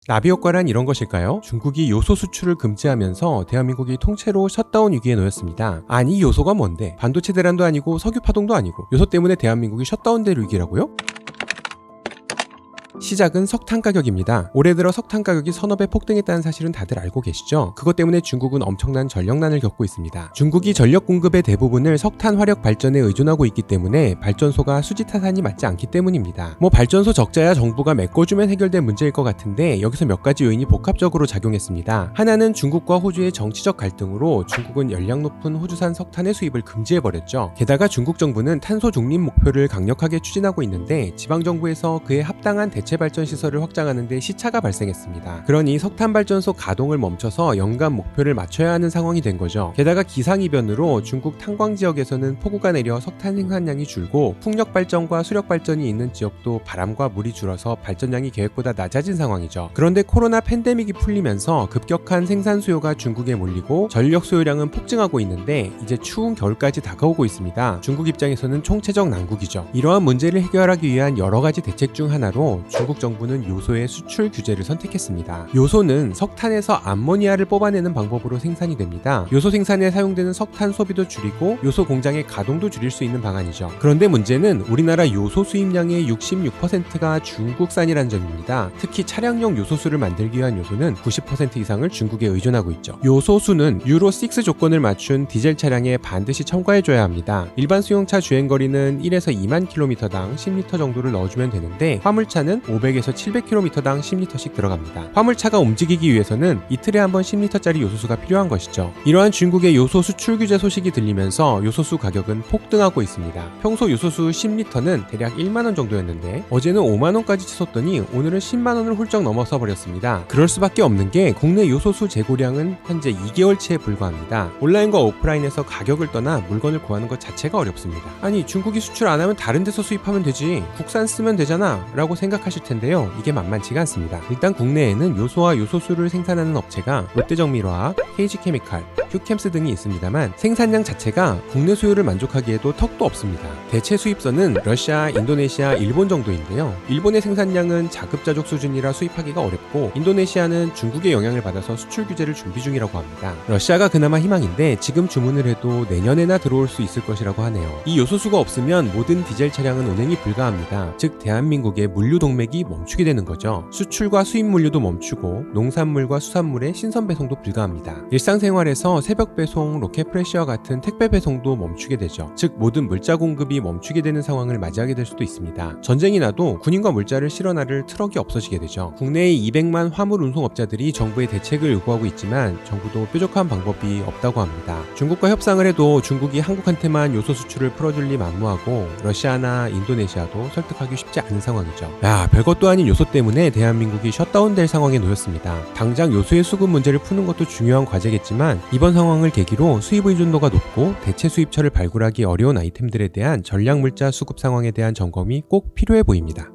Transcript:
나비 효과란 이런 것일까요? 중국이 요소 수출을 금지하면서 대한민국이 통째로 셧다운 위기에 놓였습니다. 아니, 이 요소가 뭔데? 반도체 대란도 아니고 석유 파동도 아니고 요소 때문에 대한민국이 셧다운될 위기라고요? 시작은 석탄 가격입니다. 올해 들어 석탄 가격이 서너 배 폭등했다는 사실은 다들 알고 계시죠? 그것 때문에 중국은 엄청난 전력난을 겪고 있습니다. 중국이 전력 공급의 대부분을 석탄 화력 발전에 의존하고 있기 때문에 발전소가 수지타산이 맞지 않기 때문입니다. 발전소 적자야 정부가 메꿔주면 해결될 문제일 것 같은데 여기서 몇 가지 요인이 복합적으로 작용했습니다. 하나는 중국과 호주의 정치적 갈등으로 중국은 열량 높은 호주산 석탄의 수입을 금지해버렸죠. 게다가 중국 정부는 탄소 중립 목표를 강력하게 추진하고 있는데 지방정부에서 그에 합당한 대체 발전 시설을 확장하는 데 시차가 발생했습니다. 그러니 석탄 발전소 가동을 멈춰서 연간 목표를 맞춰야 하는 상황이 된 거죠. 게다가 기상이변으로 중국 탄광 지역에서는 폭우가 내려 석탄 생산량이 줄고 풍력 발전과 수력 발전이 있는 지역도 바람과 물이 줄어서 발전량이 계획보다 낮아진 상황이죠. 그런데 코로나 팬데믹이 풀리면서 급격한 생산 수요가 중국에 몰리고 전력 수요량은 폭증하고 있는데 이제 추운 겨울까지 다가오고 있습니다. 중국 입장에서는 총체적 난국이죠. 이러한 문제를 해결하기 위한 여러 가지 대책 중 하나로 중국 정부는 요소의 수출 규제를 선택했습니다. 요소는 석탄에서 암모니아를 뽑아내는 방법으로 생산이 됩니다. 요소 생산에 사용되는 석탄 소비도 줄이고 요소 공장의 가동도 줄일 수 있는 방안이죠. 그런데 문제는 우리나라 요소 수입량의 66%가 중국산이라는 점입니다. 특히 차량용 요소수를 만들기 위한 요소는 90% 이상을 중국에 의존하고 있죠. 요소수는 유로6 조건을 맞춘 디젤 차량에 반드시 첨가해줘야 합니다. 일반 수용차 주행거리는 1에서 2만 km당 10리터 정도를 넣어주면 되는데 화물차는 500에서 700km당 10리터씩 들어갑니다. 화물차가 움직이기 위해서는 이틀에 한 번 10리터짜리 요소수가 필요한 것이죠. 이러한 중국의 요소 수출 규제 소식이 들리면서 요소수 가격은 폭등하고 있습니다. 평소 요소수 10리터는 대략 1만원 정도였는데 어제는 5만원까지 치솟더니 오늘은 10만원을 훌쩍 넘어서 버렸습니다. 그럴 수밖에 없는 게 국내 요소수 재고량은 현재 2개월치에 불과합니다. 온라인과 오프라인에서 가격을 떠나 물건을 구하는 것 자체가 어렵습니다. 아니, 중국이 수출 안 하면 다른 데서 수입하면 되지, 국산 쓰면 되잖아 라고 생각하실 텐데요. 이게 만만치가 않습니다. 일단 국내에는 요소와 요소수를 생산하는 업체가 롯데정밀화학, KG케미칼, 휴캠스 등이 있습니다만 생산량 자체가 국내 수요를 만족하기에도 턱도 없습니다. 대체 수입선은 러시아, 인도네시아, 일본 정도인데요. 일본의 생산량은 자급자족 수준이라 수입하기가 어렵고 인도네시아는 중국의 영향을 받아서 수출 규제를 준비 중이라고 합니다. 러시아가 그나마 희망인데 지금 주문을 해도 내년에나 들어올 수 있을 것이라고 하네요. 이 요소수가 없으면 모든 디젤 차량은 운행이 불가합니다. 즉 대한민국의 물류 동맥이 멈추게 되는 거죠. 수출과 수입 물류도 멈추고 농산물과 수산물의 신선 배송도 불가합니다. 일상생활에서 새벽 배송, 로켓 프레시와 같은 택배 배송도 멈추게 되죠. 즉 모든 물자 공급이 멈추게 되는 상황을 맞이하게 될 수도 있습니다. 전쟁이 나도 군인과 물자를 실어 나를 트럭이 없어지게 되죠. 국내의 200만 화물 운송업자들이 정부의 대책을 요구하고 있지만 정부도 뾰족한 방법이 없다고 합니다. 중국과 협상을 해도 중국이 한국한테만 요소 수출을 풀어줄 리 만무하고 러시아나 인도네시아도 설득하기 쉽지 않은 상황이죠. 별것도 아닌 요소 때문에 대한민국이 셧다운될 상황에 놓였습니다. 당장 요소의 수급 문제를 푸는 것도 중요한 과제겠지만 이번 상황을 계기로 수입 의존도가 높고 대체 수입처를 발굴하기 어려운 아이템들에 대한 전략 물자 수급 상황에 대한 점검이 꼭 필요해 보입니다.